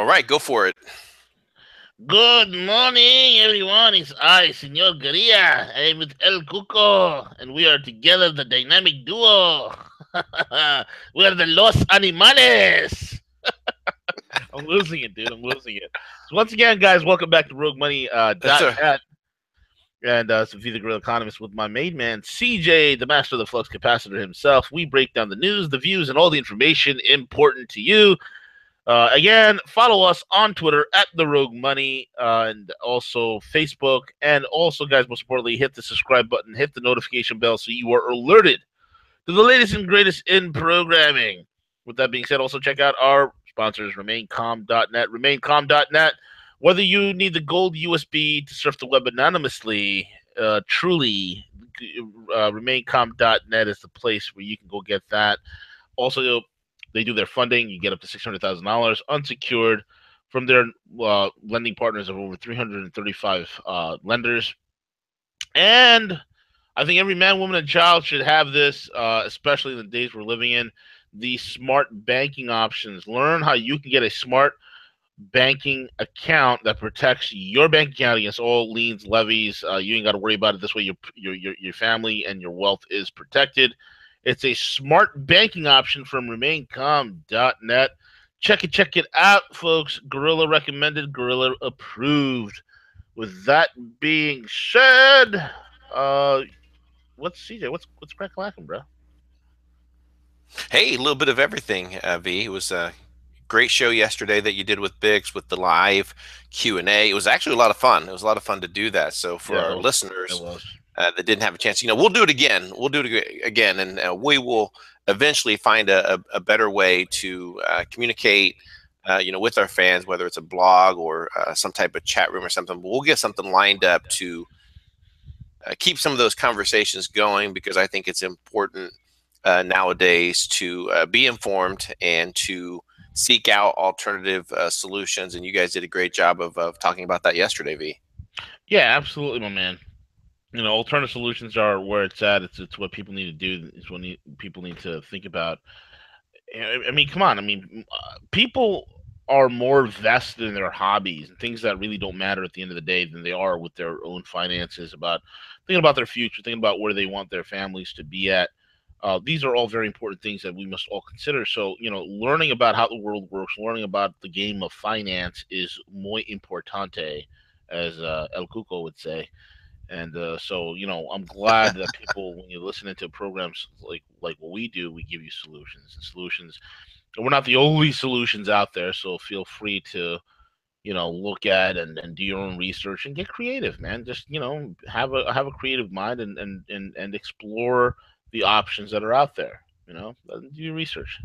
All right, go for it. Good morning, everyone. It's I, Señor Guerrilla. I'm with El Cuco, and we are together, the dynamic duo. We are the Los Animales. I'm losing it, dude. I'm losing it. So once again, guys, welcome back to Rogue Money That's dot a net and Sophie the Grill Economist with my main man CJ, the master of the flux capacitor himself. We break down the news, the views, and all the information important to you. Again, follow us on Twitter at The Rogue Money and also Facebook. And also, guys, most importantly, hit the subscribe button, hit the notification bell so you are alerted to the latest and greatest in programming. With that being said, also check out our sponsors, RemainCalm.net. RemainCalm.net. Whether you need the gold USB to surf the web anonymously, truly, RemainCalm.net is the place where you can go get that. Also, they do their funding. You get up to $600,000 unsecured from their lending partners of over 335 lenders. And I think every man, woman, and child should have this, especially in the days we're living in. The smart banking options. Learn how you can get a smart banking account that protects your bank account against all liens, levies. You ain't got to worry about it. This way, your family and your wealth is protected. It's a smart banking option from RemainCalm.net. Check it out, folks. Gorilla recommended, Gorilla approved. With that being said, uh, what's CJ? What's crack lacking, bro? hey, a little bit of everything. V. It was a great show yesterday that you did with Biggs with the live Q&A. It was actually a lot of fun. It was a lot of fun to do that. So for Yeah, our it listeners was. that didn't have a chance, we'll do it again. We'll do it again, and we will eventually find a better way to communicate. With our fans, whether it's a blog or some type of chat room or something. But we'll get something lined up to keep some of those conversations going, because I think it's important nowadays to be informed and to seek out alternative solutions. And you guys did a great job of talking about that yesterday, V. Yeah, absolutely, my man. Alternative solutions are where it's at. It's what people need to do. It's what people need to think about. I mean, come on. I mean, people are more vested in their hobbies and things that really don't matter at the end of the day than they are with their own finances. About thinking about their future, thinking about where they want their families to be at. These are all very important things that we must all consider. So, learning about how the world works, learning about the game of finance is muy importante, as El Cuco would say. And so, I'm glad that people, when you're listening to programs like what we do, we give you solutions and solutions. And we're not the only solutions out there, so feel free to look at and do your own research and get creative, man. Just have a creative mind and explore the options that are out there. Do your research.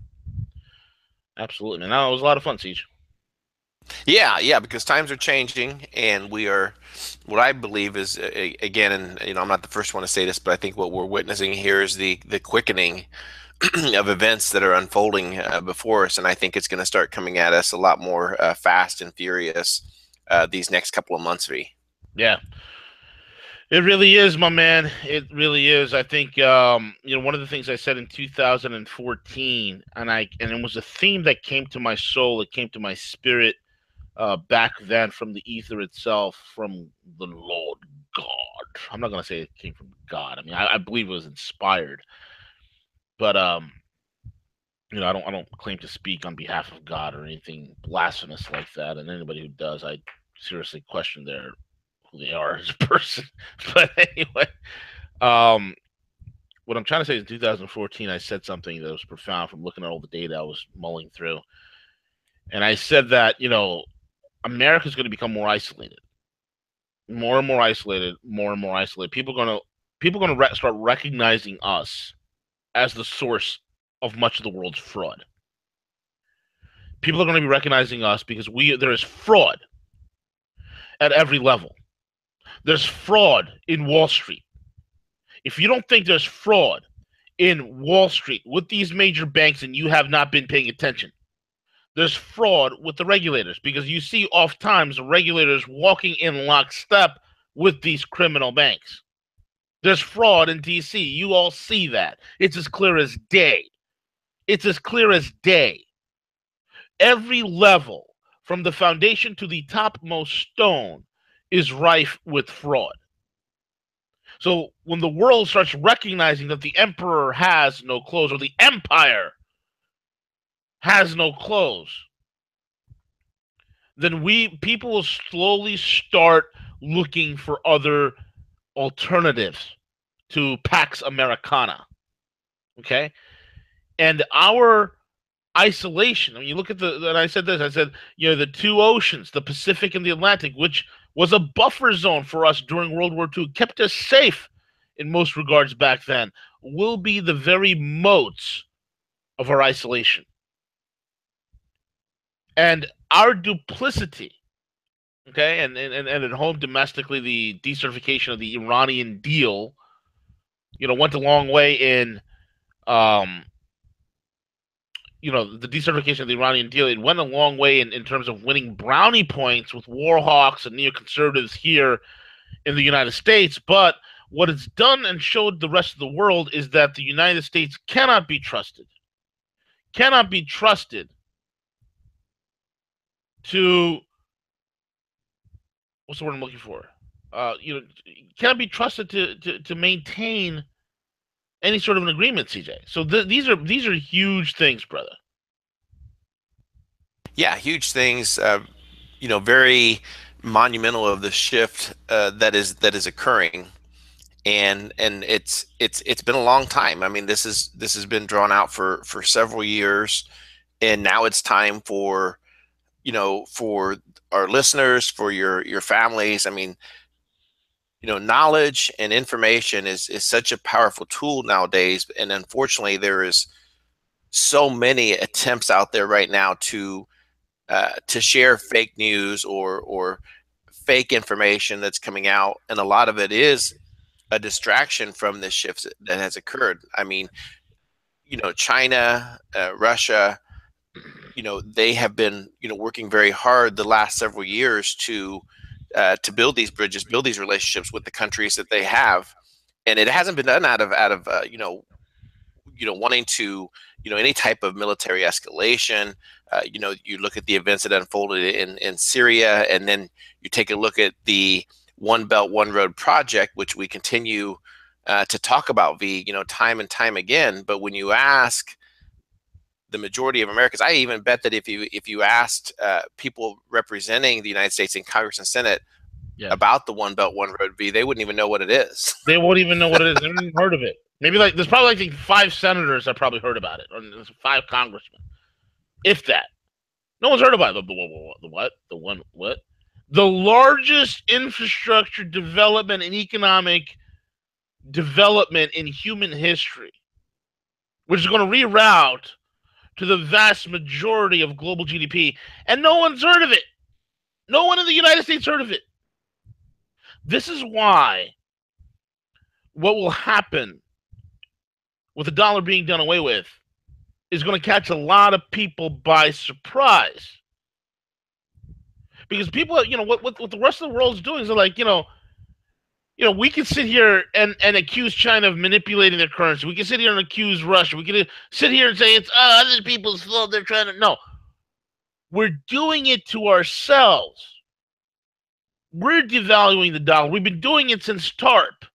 Absolutely, man. No, it was a lot of fun, Siege. Yeah, because times are changing, and we are, what I believe is, again, and I'm not the first one to say this, but I think what we're witnessing here is the quickening of events that are unfolding before us, and I think it's going to start coming at us a lot more fast and furious these next couple of months. V. Yeah, it really is, my man. It really is. I think one of the things I said in 2014, and it was a theme that came to my soul, it came to my spirit back then from the ether itself, from the Lord God. I'm not gonna say it came from God. I mean, I believe it was inspired, but I don't claim to speak on behalf of God or anything blasphemous like that. And anybody who does, I seriously question their who they are as a person. But anyway, um, what I'm trying to say is in 2014, I said something that was profound from looking at all the data I was mulling through. And I said that, America's going to become more isolated, more and more isolated, more and more isolated. People are going to start recognizing us as the source of much of the world's fraud. People are going to be recognizing us because there is fraud at every level. There's fraud in Wall Street. If you don't think there's fraud in Wall Street with these major banks and you have not been paying attention, there's fraud with the regulators because you see oft times the regulators walking in lockstep with these criminal banks. There's fraud in DC. You all see that. It's as clear as day. It's as clear as day. Every level from the foundation to the topmost stone, is rife with fraud. So when the world starts recognizing that the emperor has no clothes, or the empire has no clothes, then people will slowly start looking for other alternatives to Pax Americana. Okay? And our isolation, I mean, you look at and I said this, I said, the two oceans, the Pacific and the Atlantic, which was a buffer zone for us during World War II, kept us safe in most regards back then, will be the very moats of our isolation. And our duplicity, okay, and at home domestically, the decertification of the Iranian deal, went a long way in, the decertification of the Iranian deal. It went a long way in terms of winning brownie points with war hawks and neoconservatives here in the United States. But what it's done and showed the rest of the world is that the United States cannot be trusted to, what's the word I'm looking for? Cannot be trusted to maintain any sort of an agreement, CJ. So these are huge things, brother. Yeah, huge things. Very monumental of the shift that is occurring, and it's been a long time. I mean, this has been drawn out for several years, and now it's time for for our listeners, for your families. I mean, knowledge and information is such a powerful tool nowadays, and unfortunately, there is so many attempts out there right now to share fake news or fake information that's coming out, and a lot of it is a distraction from the shifts that has occurred. I mean, China, Russia, they have been working very hard the last several years to build these bridges, build these relationships with the countries that they have, and it hasn't been done out of wanting to any type of military escalation. You look at the events that unfolded in Syria, and then you take a look at the One Belt One Road project, which we continue to talk about time and time again. But when you ask the majority of Americans, I even bet that if you asked people representing the United States in Congress and Senate about the One Belt One Road V, they wouldn't even know what it is. They won't even know what it is. They haven't even heard of it. Maybe there's probably 5 senators that probably heard about it, or there's 5 congressmen, if that. No one's heard about it. The what? The one what? The largest infrastructure development and economic development in human history, which is going to reroute to the vast majority of global GDP, and no one's heard of it. No one in the United States heard of it. This is why what will happen with the dollar being done away with is going to catch a lot of people by surprise. Because people, what the rest of the world is doing is they're like, we can sit here and accuse China of manipulating their currency. We can sit here and accuse Russia. We can sit here and say it's other people's fault. They're trying to. No. We're doing it to ourselves. We're devaluing the dollar. We've been doing it since TARP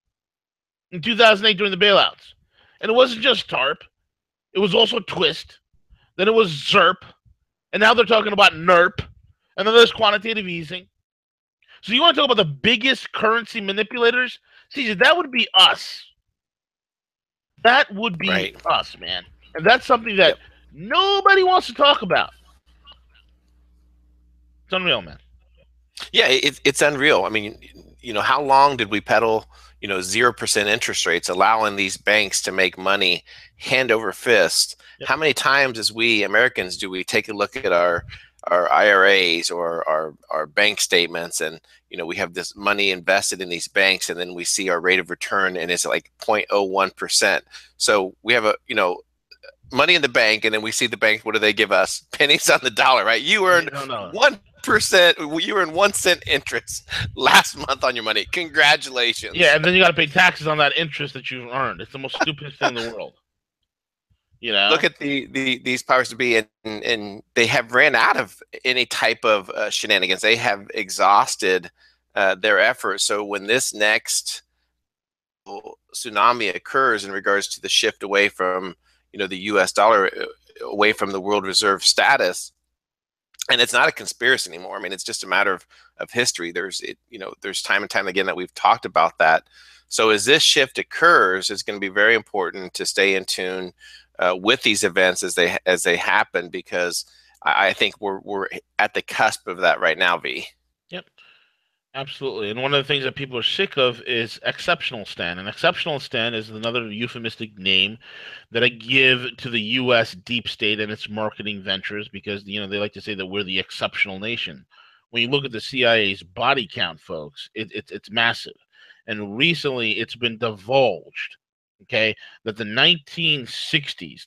in 2008 during the bailouts. And it wasn't just TARP. It was also TWIST. Then it was ZERP. And now they're talking about NERP. And then there's quantitative easing. So you want to talk about the biggest currency manipulators? See, that would be us. That would be us, man. And that's something that nobody wants to talk about. It's unreal, man. Yeah, it's unreal. I mean, how long did we peddle, 0% interest rates, allowing these banks to make money hand over fist? Yep. How many times as we Americans do we take a look at our IRAs or our bank statements, and we have this money invested in these banks, and then we see our rate of return and it's like 0.01%. So we have money in the bank, and then we see the bank, what do they give us? Pennies on the dollar, right? You earned 1%, you earned 1 cent interest last month on your money. Congratulations. Yeah, and then you got to pay taxes on that interest that you earned. It's the most stupidest thing in the world. You know, Look at these powers to be, and they have ran out of any type of shenanigans. They have exhausted their efforts. So when this next tsunami occurs in regards to the shift away from the U.S. dollar, away from the world reserve status, and it's not a conspiracy anymore. I mean, it's just a matter of history. There's time and time again that we've talked about that. So as this shift occurs, it's going to be very important to stay in tune with these events as they happen, because I think we're at the cusp of that right now. V. yep, absolutely. And one of the things that people are sick of is exceptional stand. And exceptional stand is another euphemistic name that I give to the U.S. deep state and its marketing ventures, because they like to say that we're the exceptional nation. When you look at the CIA's body count, folks, it's massive. And recently, it's been divulged, okay, that the 1960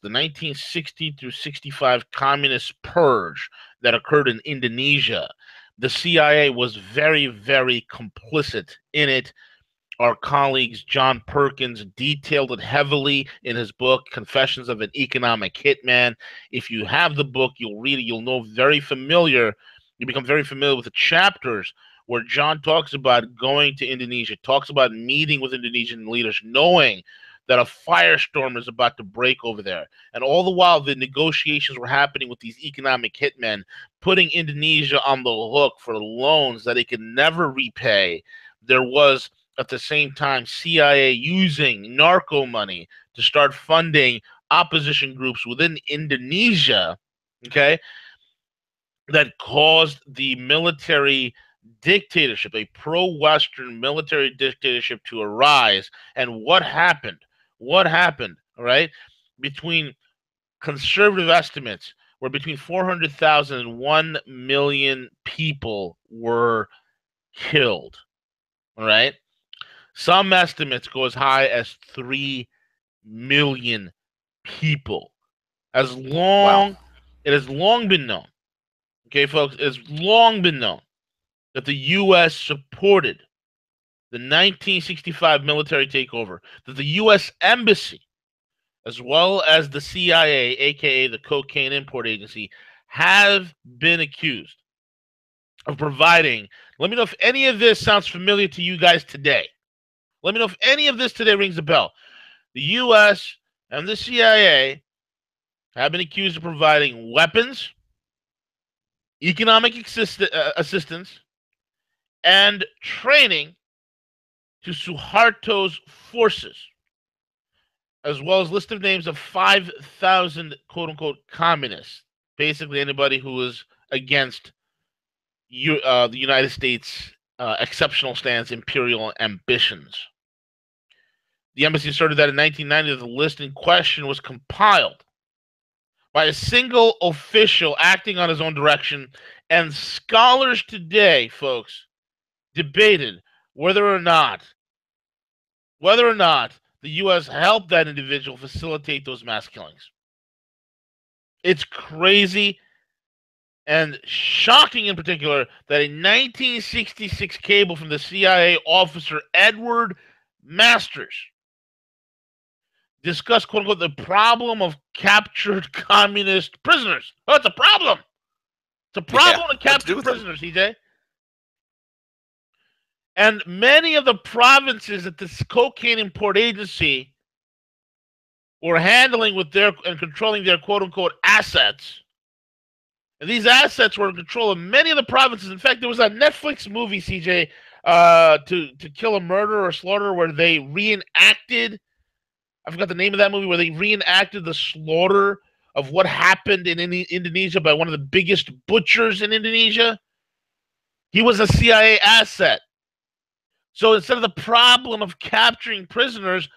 through 65 communist purge that occurred in Indonesia, the CIA was very, very complicit in it. Our colleagues John Perkins detailed it heavily in his book, Confessions of an Economic Hitman. If you have the book, you'll read it, you'll know you become very familiar with the chapters where John talks about going to Indonesia, talks about meeting with Indonesian leaders, knowing that a firestorm is about to break over there. And all the while, the negotiations were happening with these economic hitmen, putting Indonesia on the hook for loans that it could never repay. There was, at the same time, CIA using narco money to start funding opposition groups within Indonesia, okay, that caused the military dictatorship, a pro-Western military dictatorship, to arise. And what happened? What happened? All right, between conservative estimates, where between 400,000 and 1 million people were killed. All right, some estimates go as high as 3 million people. As Wow. long It has long been known, okay, folks, it has long been known that the U.S. supported the 1965 military takeover, that the U.S. Embassy, as well as the CIA, aka the Cocaine Import Agency, have been accused of providing. Let me know if any of this sounds familiar to you guys today. Let me know if any of this today rings a bell. The U.S. and the CIA have been accused of providing weapons, economic assistance, and training to Suharto's forces, as well as list of names of 5,000 quote-unquote communists, basically anybody who is against the United States' exceptional stance, imperial ambitions. The embassy asserted that in 1990, the list in question was compiled by a single official acting on his own direction, and scholars today, folks, debated whether or not the U.S. helped that individual facilitate those mass killings. It's crazy and shocking, in particular, that a 1966 cable from the CIA officer Edward Masters discussed, quote unquote, the problem of captured communist prisoners. Oh, it's a problem. It's a Yeah. problem to What to do capture with them? prisoners, CJ. And many of the provinces that this cocaine import agency were handling with their and controlling their quote unquote assets. And these assets were in control of many of the provinces. In fact, there was a Netflix movie, CJ, to kill a murder or slaughter, where they reenacted. I forgot the name of that movie, where they reenacted the slaughter of what happened in Indonesia by one of the biggest butchers in Indonesia. He was a CIA asset. So instead of the problem of capturing prisoners,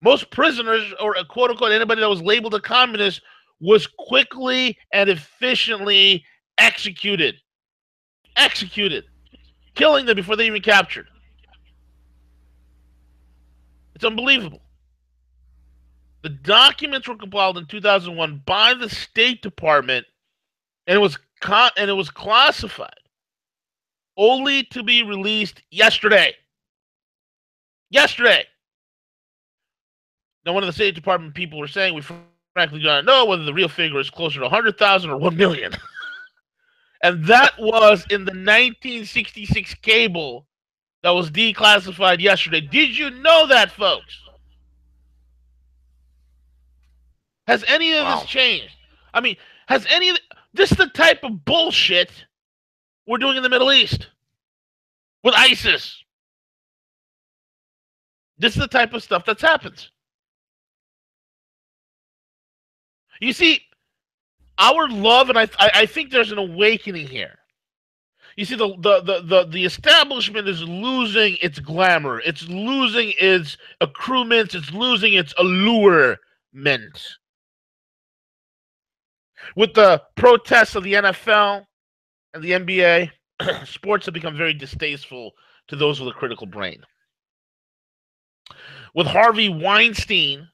most prisoners, or quote unquote anybody that was labeled a communist, was quickly and efficiently executed. Executed. Killing them before they even captured. It's unbelievable. The documents were compiled in 2001 by the State Department, and it was classified, only to be released yesterday. Yesterday. Now, one of the State Department people were saying, we frankly do not know whether the real figure is closer to 100,000 or 1 million. And that was in the 1966 cable that was declassified yesterday. Did you know that, folks? Has any of this Wow. changed? I mean, has any of this is the type of bullshit we're doing in the Middle East with ISIS? This is the type of stuff that happens. You see, our love, and I think there's an awakening here. You see, the establishment is losing its glamour. It's losing its accoutrements. It's losing its allurement. With the protests of the NFL and the NBA, sports have become very distasteful to those with a critical brain. With Harvey Weinstein,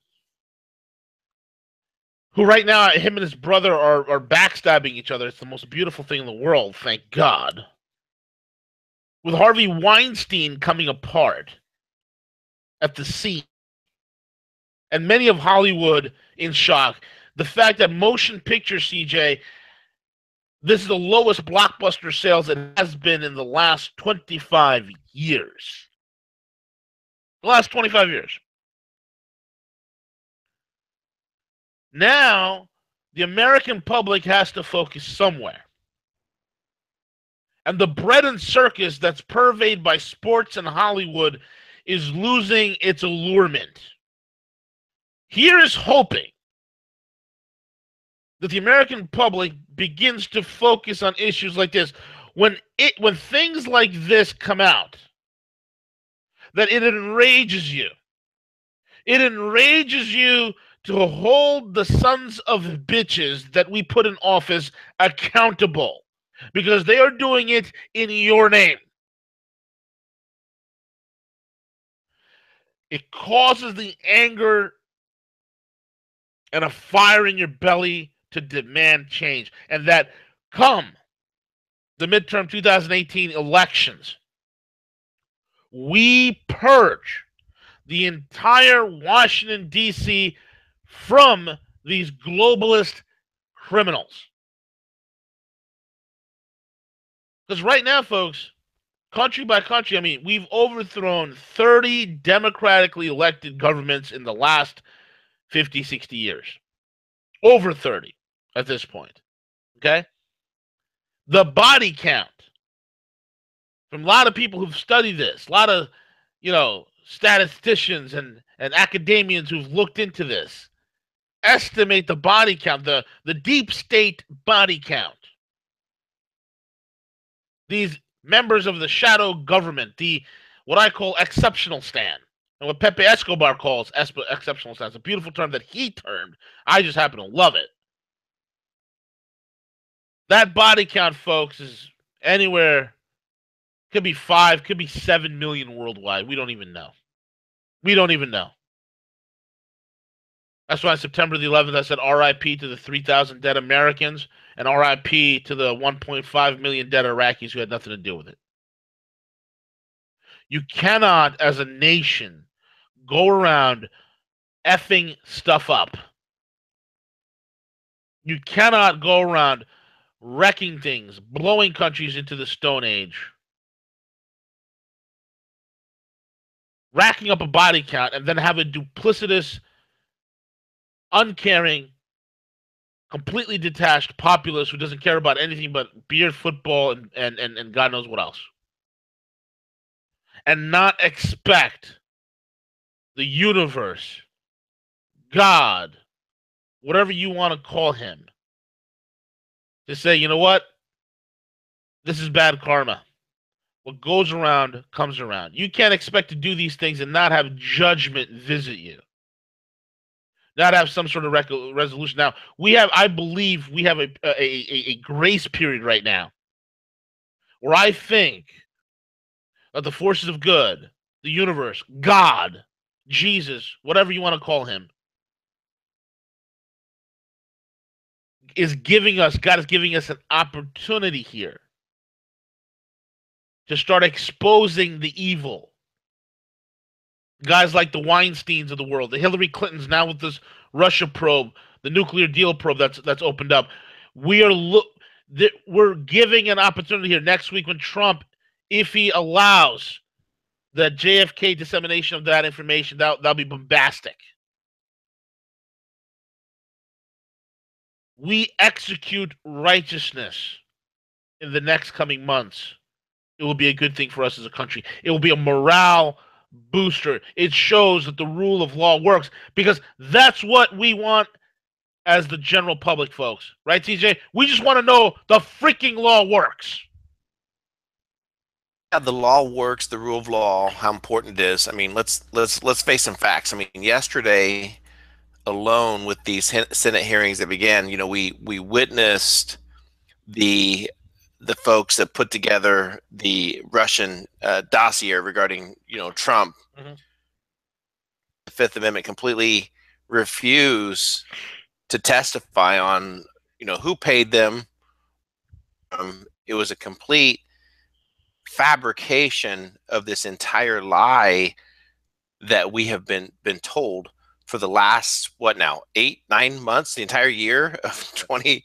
who right now, him and his brother are backstabbing each other. It's the most beautiful thing in the world, thank God. With Harvey Weinstein coming apart at the seams, and many of Hollywood in shock. The fact that motion picture, CJ, this is the lowest blockbuster sales it has been in the last 25 years. The last 25 years. Now, the American public has to focus somewhere. And the bread and circus that's pervaded by sports and Hollywood is losing its allurement. Here is hoping that the American public begins to focus on issues like this. When things like this come out, that it enrages you. It enrages you to hold the sons of bitches that we put in office accountable, because they are doing it in your name. It causes the anger and a fire in your belly to demand change. And that come the midterm 2018 elections, we purge the entire Washington, D.C. from these globalist criminals. Because right now, folks, country by country, I mean, we've overthrown 30 democratically elected governments in the last 50, 60 years. Over 30 at this point. Okay? The body count from a lot of people who've studied this, a lot of, statisticians and academians who've looked into this, estimate the body count, the deep state body count. These members of the shadow government, what I call exceptional stand, and what Pepe Escobar calls exceptional stand. It's a beautiful term that he termed. I just happen to love it. That body count, folks, is anywhere, could be 5, could be 7 million worldwide. We don't even know. We don't even know. That's why on September the 11th, I said RIP to the 3,000 dead Americans and RIP to the 1.5 million dead Iraqis who had nothing to do with it. You cannot, as a nation, go around effing stuff up. You cannot go around wrecking things, blowing countries into the Stone Age, racking up a body count, and then have a duplicitous, uncaring, completely detached populace who doesn't care about anything but beer, football, and God knows what else. And not expect the universe, God, whatever you want to call him, to say, you know what? This is bad karma. What goes around comes around. You can't expect to do these things and not have judgment visit you. Not have some sort of resolution. Now, I believe we have a grace period right now where I think that the forces of good, the universe, God, Jesus, whatever you want to call him, God is giving us an opportunity here to start exposing the evil. Guys like the Weinsteins of the world, the Hillary Clintons now with this Russia probe, the nuclear deal probe that's opened up. We're giving an opportunity here next week when Trump, if he allows the JFK dissemination of that information, that'll be bombastic. We execute righteousness in the next coming months. It will be a good thing for us as a country. It will be a morale booster. It shows that the rule of law works because that's what we want as the general public, folks. Right, TJ? We just want to know the freaking law works. Yeah, the law works, the rule of law, how important it is. I mean, let's face some facts. I mean, yesterday alone with these Senate hearings that began, we witnessed the the folks that put together the Russian dossier regarding Trump. Mm-hmm. The Fifth Amendment completely refuse to testify on who paid them. It was a complete fabrication of this entire lie that we have been told for the last what now 8-9 months, the entire year of 20.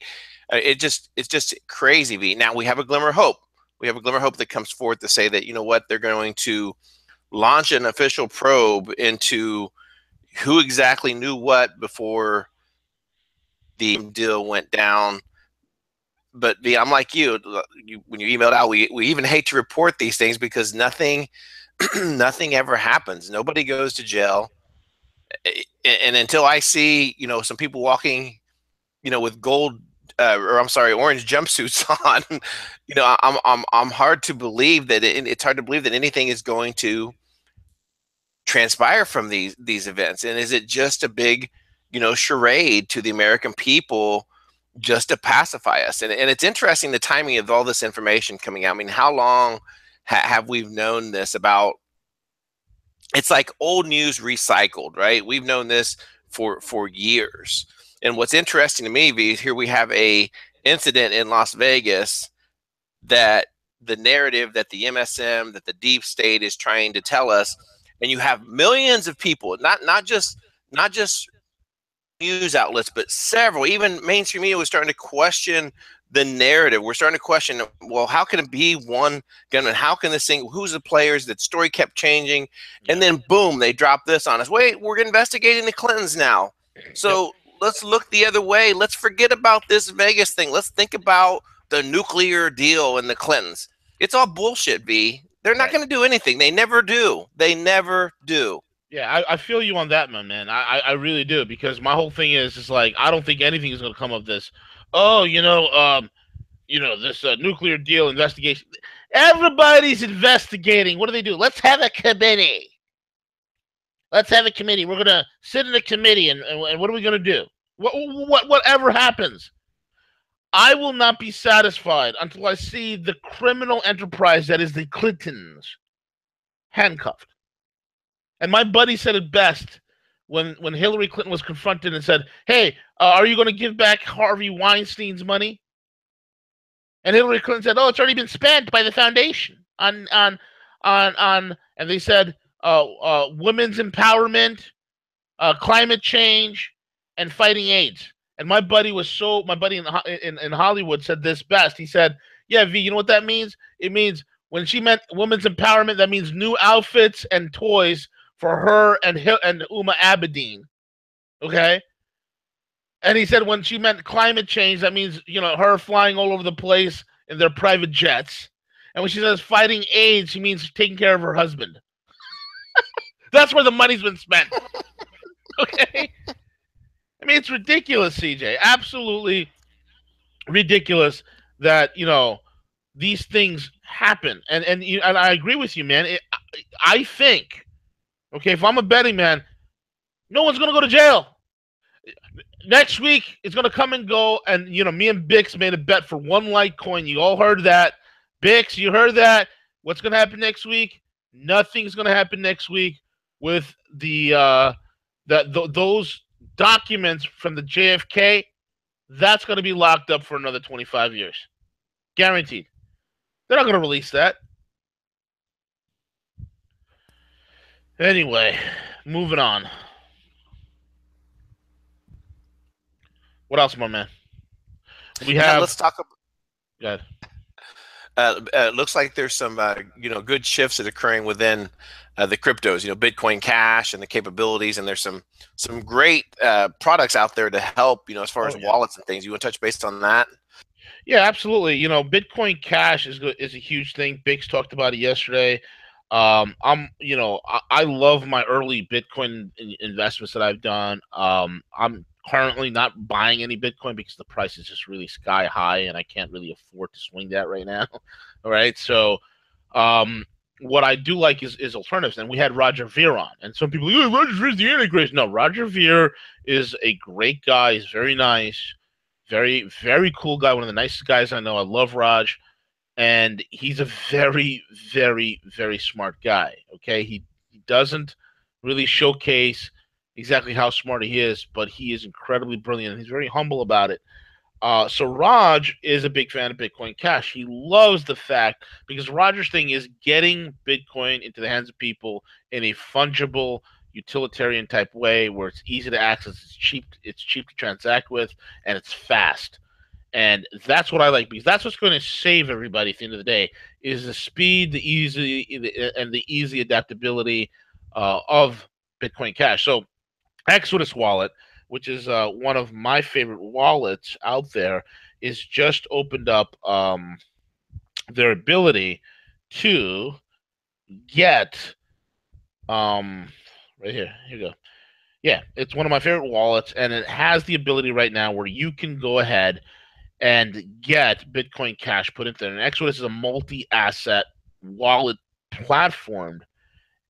It's just crazy. V. Now we have a glimmer of hope. We have a glimmer of hope that comes forth to say that they're going to launch an official probe into who exactly knew what before the deal went down. But V, I'm like when you emailed out, we even hate to report these things because nothing nothing ever happens. Nobody goes to jail. And until I see, some people walking, with gold, or I'm sorry, orange jumpsuits on, I'm hard to believe that it's hard to believe that anything is going to transpire from these events. And is it just a big, charade to the American people just to pacify us? And it's interesting the timing of all this information coming out. I mean, how long have we known this about? It's like old news recycled, right? We've known this for years. And what's interesting to me, V, is here we have a incident in Las Vegas that the narrative that the MSM, that the deep state is trying to tell us, and you have millions of people, not just news outlets, but several, even mainstream media was starting to question the narrative. We're starting to question, well, how can it be one gunman? How can this thing, who's the players? That story kept changing. And then boom, they dropped this on us. Wait, we're investigating the Clintons now. So let's look the other way. Let's forget about this Vegas thing. Let's think about the nuclear deal and the Clintons. It's all bullshit, V. They're not going to do anything. They never do. They never do. Yeah, I feel you on that, man. I really do, because my whole thing is like, I don't think anything is going to come of this. Oh, this nuclear deal investigation. Everybody's investigating. What do? Let's have a committee. Let's have a committee. We're going to sit in a committee, and what are we going to do? Whatever happens, I will not be satisfied until I see the criminal enterprise that is the Clintons handcuffed. And my buddy said it best when Hillary Clinton was confronted and said, "Hey, are you going to give back Harvey Weinstein's money?" And Hillary Clinton said, "Oh, it's already been spent by the foundation on." And they said, women's empowerment, climate change, and fighting AIDS. And my buddy in Hollywood said this best. He said, "Yeah, V, you know what that means? It means when she meant women's empowerment, that means new outfits and toys for her and Uma Abedin." Okay? And he said when she meant climate change, that means, her flying all over the place in their private jets. And when she says fighting AIDS, she means taking care of her husband. That's where the money's been spent. Okay? I mean, it's ridiculous, CJ. Absolutely ridiculous that, these things happen. And I agree with you, man. I think, okay, if I'm a betting man, no one's going to go to jail. Next week, it's going to come and go. And, me and Bix made a bet for one Litecoin. You all heard that. Bix, you heard that. What's going to happen next week? Nothing's going to happen next week with those documents from the JFK. That's going to be locked up for another 25 years. Guaranteed. They're not going to release that. Anyway, moving on. What else, my man? We Yeah, have. let's talk. Good. Looks like there's some good shifts that are occurring within the cryptos. Bitcoin Cash and the capabilities, and there's some great products out there to help. As far Oh as yeah. wallets and things. You want to touch base on that? Yeah, absolutely. Bitcoin Cash is a huge thing. Biggs talked about it yesterday. I love my early Bitcoin investments that I've done. I'm currently not buying any Bitcoin because the price is just really sky high, and I can't really afford to swing that right now. All right, so um, what I do like is alternatives, and we had Roger Ver on, and some people, oh, Roger Ver's the Antichrist. No, Roger Ver is a great guy. He's very nice, very very cool guy. One of the nicest guys I know. I love Raj, and he's a very very very smart guy. Okay, he doesn't really showcase exactly how smart he is, but he is incredibly brilliant, and he's very humble about it. So Raj is a big fan of Bitcoin Cash. He loves the fact because Roger's thing is getting Bitcoin into the hands of people in a fungible, utilitarian type way where it's easy to access, it's cheap to transact with, and it's fast. And that's what I like because that's what's going to save everybody at the end of the day is the speed, and the easy adaptability of Bitcoin Cash. So Exodus Wallet, which is one of my favorite wallets out there, is just opened up their ability to get right here. Here you go. Yeah, it's one of my favorite wallets, and it has the ability right now where you can go ahead and get Bitcoin Cash put into there. And Exodus is a multi-asset wallet platform,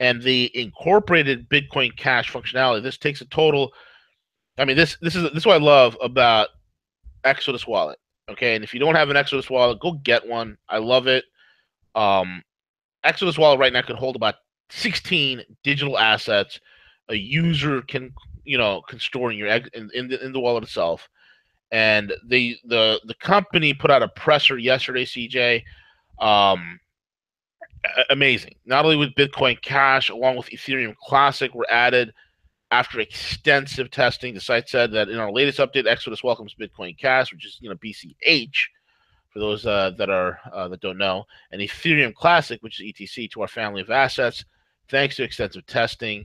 and the incorporated Bitcoin Cash functionality. This takes a total. I mean, this is what I love about Exodus Wallet. Okay, and if you don't have an Exodus Wallet, go get one. I love it. Um, Exodus Wallet right now can hold about 16 digital assets a user can store in your in the wallet itself. And the company put out a presser yesterday, CJ. Um, Amazing. Not only with Bitcoin Cash, along with Ethereum Classic, were added after extensive testing. The site said that in our latest update, Exodus welcomes Bitcoin Cash, which is BCH for those that don't know, and Ethereum Classic, which is ETC, to our family of assets. Thanks to extensive testing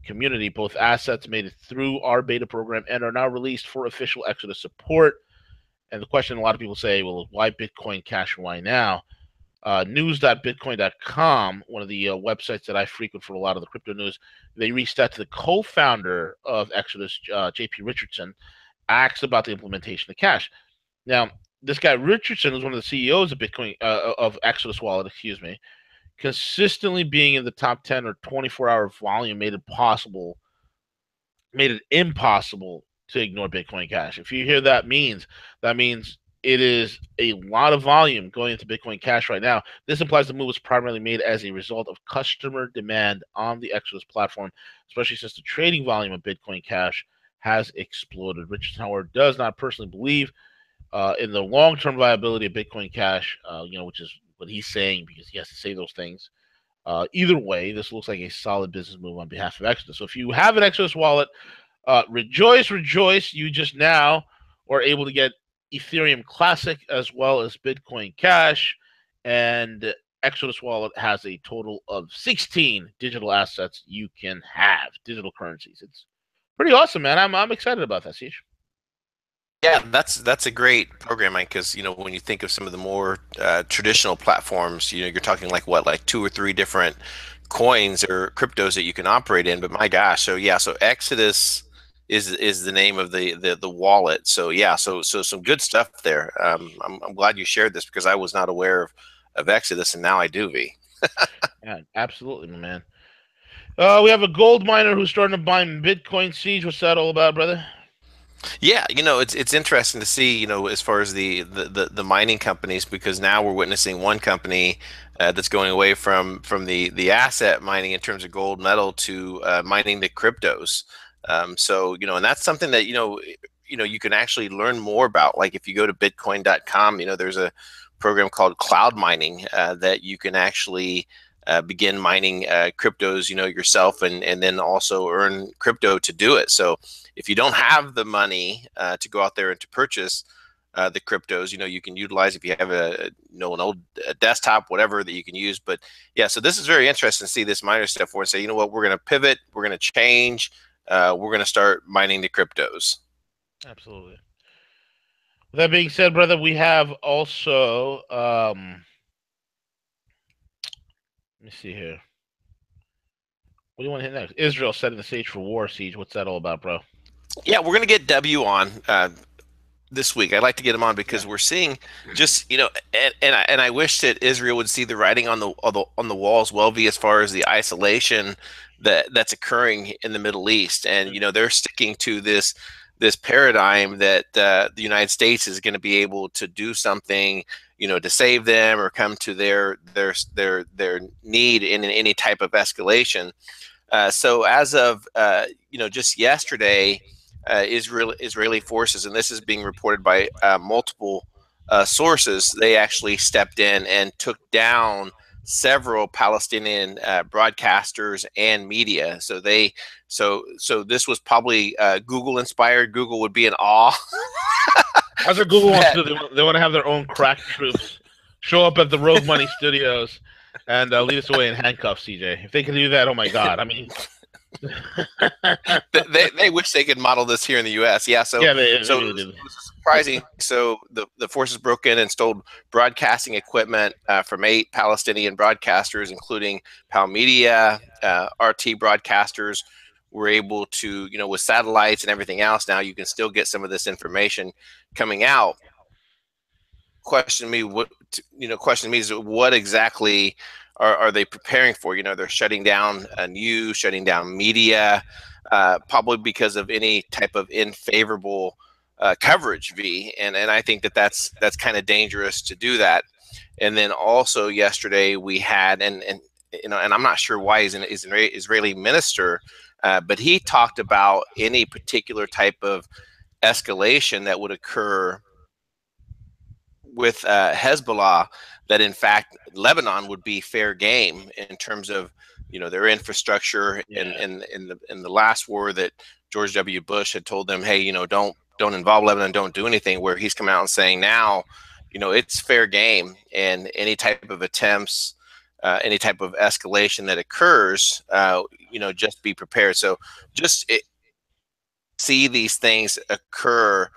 community, both assets made it through our beta program and are now released for official Exodus support. And the question a lot of people say, well, why Bitcoin Cash? Why now? News.bitcoin.com, one of the websites that I frequent for a lot of the crypto news, they reached out to the co-founder of Exodus, JP Richardson, asked about the implementation of Cash. Now, this guy Richardson is one of the CEOs of Bitcoin of Exodus Wallet, excuse me. Consistently being in the top 10 or 24-hour volume made it impossible to ignore Bitcoin Cash. If you hear that means it is a lot of volume going into Bitcoin Cash right now. This implies the move was primarily made as a result of customer demand on the Exodus platform, especially since the trading volume of Bitcoin Cash has exploded. Richardson, however, does not personally believe in the long-term viability of Bitcoin Cash, which is what he's saying because he has to say those things. Either way, this looks like a solid business move on behalf of Exodus. So if you have an Exodus wallet, rejoice, rejoice! You just now are able to get Ethereum Classic as well as Bitcoin Cash, and Exodus Wallet has a total of 16 digital assets you can have, digital currencies. It's pretty awesome, man. I'm excited about that, Siege. Yeah, that's a great program, Mike. Because when you think of some of the more traditional platforms, you're talking like what, like two or three different coins or cryptos that you can operate in. But my gosh, so yeah, so Exodus is the name of the wallet. So yeah, so some good stuff there. I'm glad you shared this because I was not aware of Exodus, and now I do. V. Yeah, absolutely, my man. We have a gold miner who's starting to buy Bitcoin. Siege, what's that all about, brother? Yeah, it's interesting to see, as far as the mining companies, because now we're witnessing one company that's going away from the asset mining in terms of gold metal to mining the cryptos. So, and that's something that, you can actually learn more about. Like if you go to bitcoin.com, there's a program called cloud mining that you can actually begin mining cryptos, yourself, and then also earn crypto to do it. So if you don't have the money to go out there and to purchase the cryptos, you can utilize if you have an old desktop, whatever that you can use. But yeah, so this is very interesting to see this miner stuff where and say, you know what, we're going to pivot, we're going to change, we're going to start mining the cryptos. Absolutely. With that being said, brother, we have also let me see here. What do you want to hit next? Israel setting the stage for war siege. What's that all about, bro? Yeah, we're going to get W on this week. I'd like to get him on because Yeah. we're seeing just and I wish that Israel would see the writing on the wall as well, as far as the isolation that's occurring in the Middle East, and they're sticking to this paradigm that the United States is going to be able to do something, to save them or come to their need in any type of escalation. So as of just yesterday, Israeli forces, and this is being reported by multiple sources, they actually stepped in and took down several Palestinian broadcasters and media. So this was probably Google inspired. Google would be in awe. That's what Google wants that to do. They want to have their own crack troops show up at the Rogue Money Studios and lead us away in handcuffs, CJ. If they can do that, oh my God! I mean, they wish they could model this here in the U.S. Yeah, so yeah, they so really did. it was surprising. So the forces broke in and stole broadcasting equipment from 8 Palestinian broadcasters, including PAL Media, RT broadcasters. Were able to, with satellites and everything else, now you can still get some of this information coming out. Question me is what exactly are they preparing for? They're shutting down news, shutting down media, probably because of any type of unfavorable coverage. And I think that's kind of dangerous to do that. And then also yesterday we had and I'm not sure why he's an Israeli minister, but he talked about any particular type of escalation that would occur with Hezbollah, that in fact Lebanon would be fair game in terms of their infrastructure. Yeah. In the last war that George W. Bush had told them, hey, don't involve Lebanon, don't do anything. Where he's come out and saying now, it's fair game, and any type of attempts, any type of escalation that occurs, just be prepared. So just see these things occur,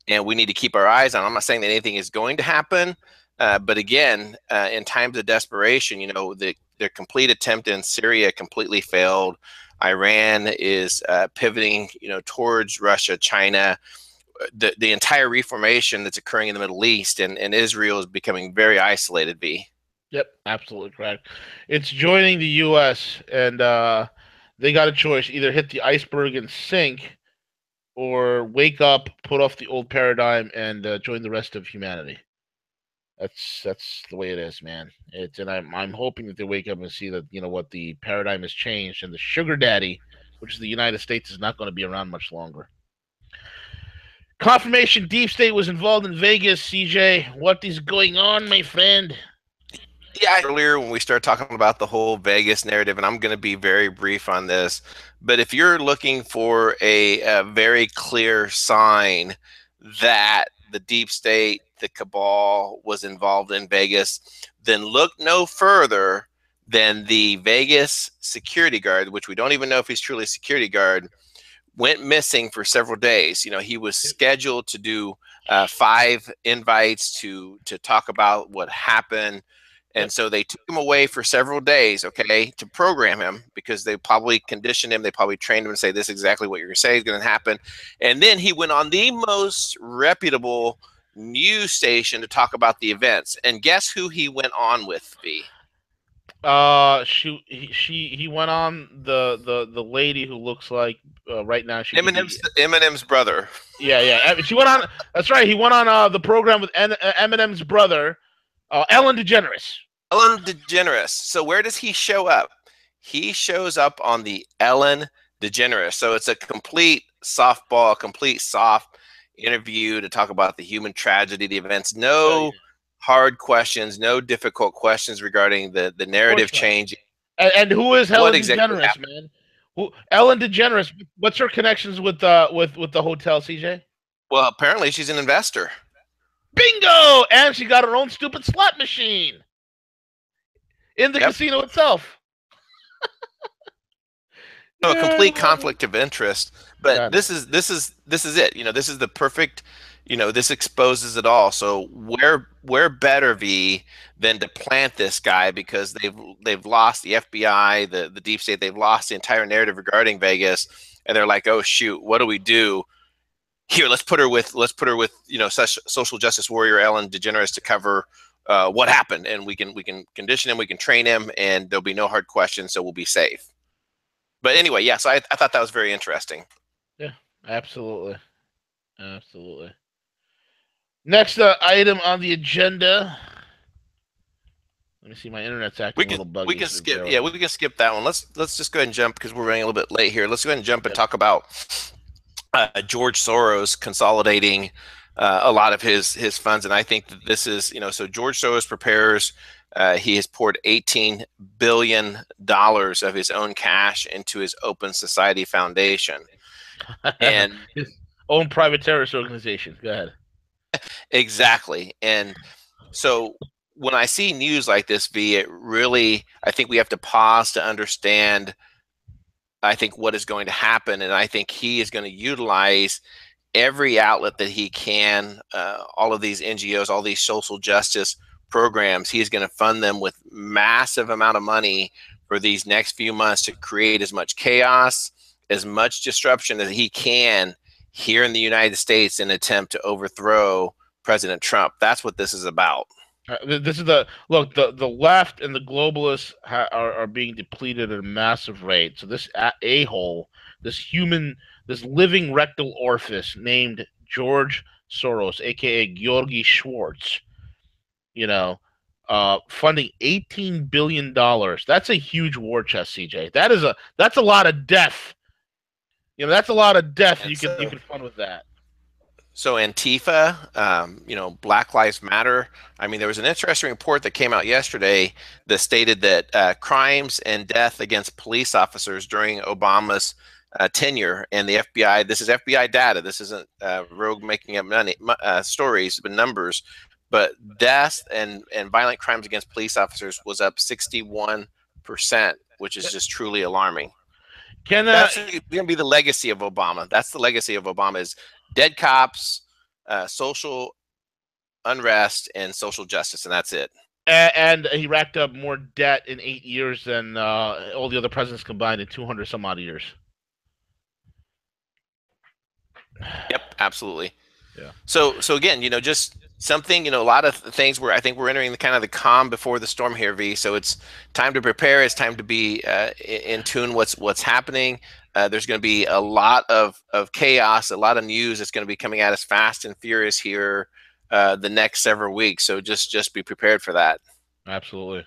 and we need to keep our eyes on. I'm not saying that anything is going to happen, but again, in times of desperation, the complete attempt in Syria completely failed. Iran is pivoting, towards Russia, China, the entire reformation that's occurring in the Middle East, and Israel is becoming very isolated. Yep, absolutely correct. It's joining the U.S. and they got a choice: either hit the iceberg and sink, or wake up, put off the old paradigm, and join the rest of humanity. That's the way it is, man. And I'm hoping that they wake up and see that what the paradigm has changed, and the sugar daddy, which is the United States, is not going to be around much longer. Confirmation: Deep State was involved in Vegas. CJ, what is going on, my friend? Yeah, earlier when we started talking about the whole Vegas narrative, and I'm going to be very brief on this, but if you're looking for a very clear sign that the deep state, the cabal, was involved in Vegas, then look no further than the Vegas security guard, which we don't even know if he's truly a security guard, went missing for several days. He was scheduled to do 5 invites to talk about what happened. And Yep. so they took him away for several days, okay, to program him, because they probably conditioned him. They probably trained him and say, this is exactly what you're going to say is going to happen. And then he went on the most reputable news station to talk about the events. And guess who he went on with, V? He went on the lady who looks like right now she could be. Eminem's brother. Yeah. She went on. That's right. He went on the program with Eminem's brother, Ellen DeGeneres. Ellen DeGeneres. So where does he show up? He shows up on the Ellen DeGeneres. So it's a complete softball, complete soft interview to talk about the human tragedy, the events. No hard questions, no difficult questions regarding the Of course narrative not. change. And who is What Ellen exactly DeGeneres, happened? man? Who Ellen DeGeneres? What's her connections with the hotel, CJ? Well, apparently she's an investor. Bingo! And she got her own stupid slot machine in the Yep. casino itself. A complete conflict of interest, but God. this is it. This is the perfect. This exposes it all. So where better be than to plant this guy, because they've lost the FBI, the deep state. They've lost the entire narrative regarding Vegas, and they're like, oh shoot, what do we do here? Let's put her with such social justice warrior Ellen DeGeneres to cover what happened, and we can condition him, we can train him, and there'll be no hard questions, so we'll be safe. But anyway, yeah, so I thought that was very interesting. Yeah, absolutely. Absolutely. Next item on the agenda. Let me see. My internet's acting a little buggy. We can skip. Yeah, we can skip that one. Let's just go ahead and jump, because we're running a little bit late here. Let's go ahead and jump and talk about George Soros consolidating a lot of his funds, and I think that this is so George Soros prepares. He has poured $18 billion of his own cash into his Open Society Foundation. And his own private terrorist organization. Go ahead. Exactly. And so when I see news like this, I think we have to pause to understand, I think, what is going to happen. And I think he is going to utilize every outlet that he can, all of these NGOs, all these social justice programs. He's going to fund them with massive amount of money for these next few months to create as much chaos, as much disruption as he can here in the United States in an attempt to overthrow President Trump. That's what this is about. This is the left and the globalists are being depleted at a massive rate. So this a-hole, this living rectal orifice named George Soros, aka Georgi Schwartz, funding $18 billion. That's a huge war chest, CJ. That's a lot of death. That's a lot of death. You can fund with that. So Antifa, Black Lives Matter. I mean, there was an interesting report that came out yesterday that stated that crimes and death against police officers during Obama's tenure, and the FBI, this is FBI data, this isn't Rogue making up stories, but numbers, but deaths and violent crimes against police officers was up 61%, which is just truly alarming. That's going to be the legacy of Obama. That's the legacy of Obama, is dead cops, social unrest, and social justice, and that's it. And he racked up more debt in 8 years than all the other presidents combined in 200 some odd years. Yep, absolutely. Yeah. So again, just something, a lot of things where I think we're entering the kind of the calm before the storm here, V. So it's time to prepare. It's time to be in tune what's happening. There's going to be a lot of chaos, a lot of news that's going to be coming at us fast and furious here the next several weeks. So just be prepared for that. Absolutely.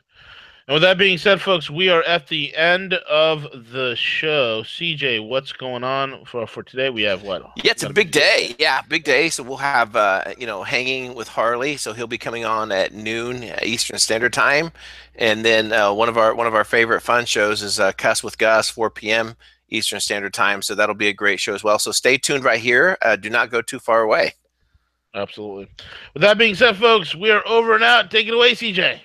And with that being said, folks, we are at the end of the show. CJ, what's going on for today? We have what? Yeah, it's a big day. Yeah, big day. So we'll have, Hanging with Harley. So he'll be coming on at noon Eastern Standard Time. And then one of our favorite fun shows is Cuss with Gus, 4 p.m. Eastern Standard Time. So that'll be a great show as well. So stay tuned right here. Do not go too far away. Absolutely. With that being said, folks, we are over and out. Take it away, CJ.